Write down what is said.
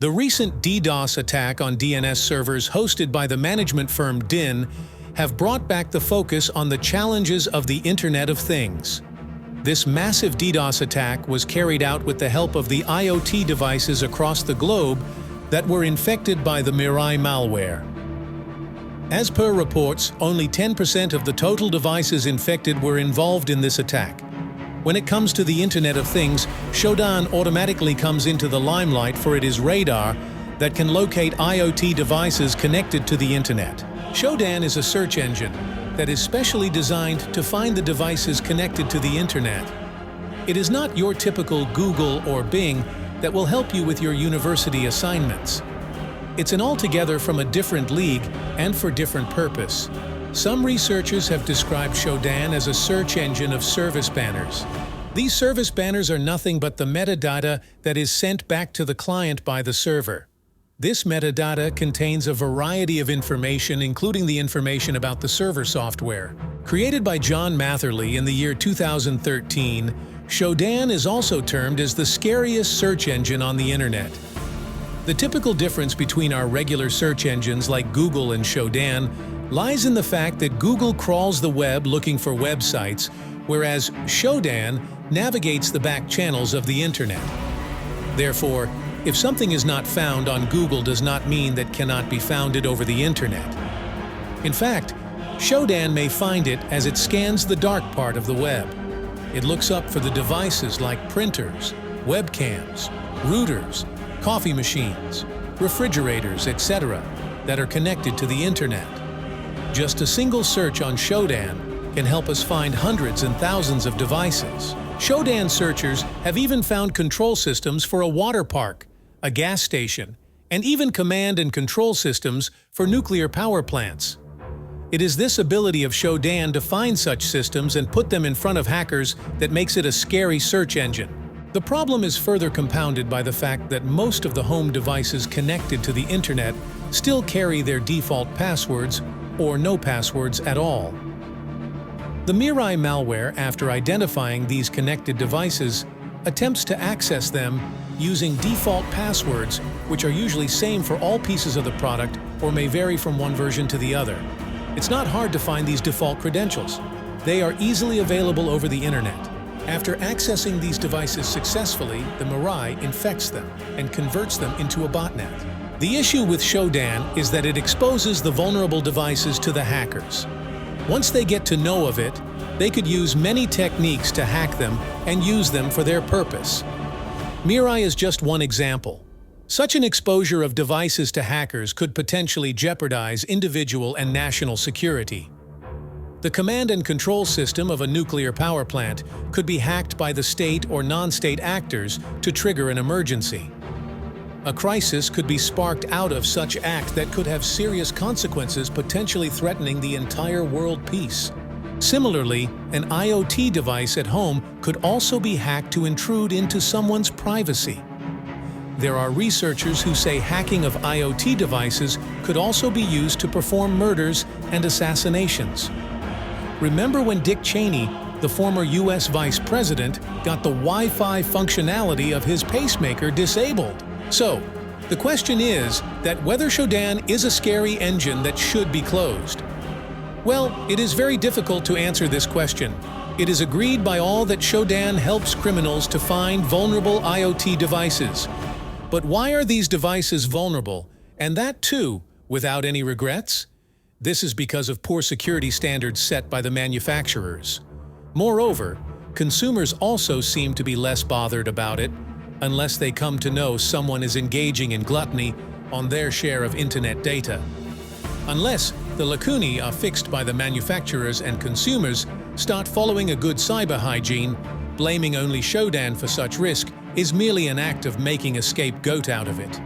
The recent DDoS attack on DNS servers hosted by the management firm DIN have brought back the focus on the challenges of the Internet of Things. This massive DDoS attack was carried out with the help of the IoT devices across the globe that were infected by the Mirai malware. As per reports, only 10% of the total devices infected were involved in this attack. When it comes to the Internet of Things, Shodan automatically comes into the limelight, for it is radar that can locate IoT devices connected to the Internet. Shodan is a search engine that is specially designed to find the devices connected to the Internet. It is not your typical Google or Bing that will help you with your university assignments. It's an altogether from a different league and for different purpose. Some researchers have described Shodan as a search engine of service banners. These service banners are nothing but the metadata that is sent back to the client by the server. This metadata contains a variety of information, including the information about the server software. Created by John Matherly in the year 2013, Shodan is also termed as the scariest search engine on the Internet. The typical difference between our regular search engines like Google and Shodan lies in the fact that Google crawls the web looking for websites, whereas Shodan navigates the back channels of the Internet. Therefore, if something is not found on Google does not mean that cannot be founded over the Internet. In fact, Shodan may find it as it scans the dark part of the web. It looks up for the devices like printers, webcams, routers, coffee machines, refrigerators, etc. that are connected to the Internet. Just a single search on Shodan can help us find hundreds and thousands of devices. Shodan searchers have even found control systems for a water park, a gas station, and even command and control systems for nuclear power plants. It is this ability of Shodan to find such systems and put them in front of hackers that makes it a scary search engine. The problem is further compounded by the fact that most of the home devices connected to the Internet still carry their default passwords or no passwords at all. The Mirai malware, after identifying these connected devices, attempts to access them using default passwords, which are usually same for all pieces of the product or may vary from one version to the other. It's not hard to find these default credentials. They are easily available over the Internet. After accessing these devices successfully, the Mirai infects them and converts them into a botnet. The issue with Shodan is that it exposes the vulnerable devices to the hackers. Once they get to know of it, they could use many techniques to hack them and use them for their purpose. Mirai is just one example. Such an exposure of devices to hackers could potentially jeopardize individual and national security. The command and control system of a nuclear power plant could be hacked by the state or non-state actors to trigger an emergency. A crisis could be sparked out of such act that could have serious consequences, potentially threatening the entire world peace. Similarly, an IoT device at home could also be hacked to intrude into someone's privacy. There are researchers who say hacking of IoT devices could also be used to perform murders and assassinations. Remember when Dick Cheney, the former US Vice President, got the Wi-Fi functionality of his pacemaker disabled? So, the question is that whether Shodan is a scary engine that should be closed. Well, it is very difficult to answer this question. It is agreed by all that Shodan helps criminals to find vulnerable IoT devices. But why are these devices vulnerable, and that too, without any regrets? This is because of poor security standards set by the manufacturers. Moreover, consumers also seem to be less bothered about it, unless they come to know someone is engaging in gluttony on their share of Internet data. Unless the lacunae are fixed by the manufacturers and consumers start following a good cyber hygiene, blaming only Shodan for such risk is merely an act of making a scapegoat out of it.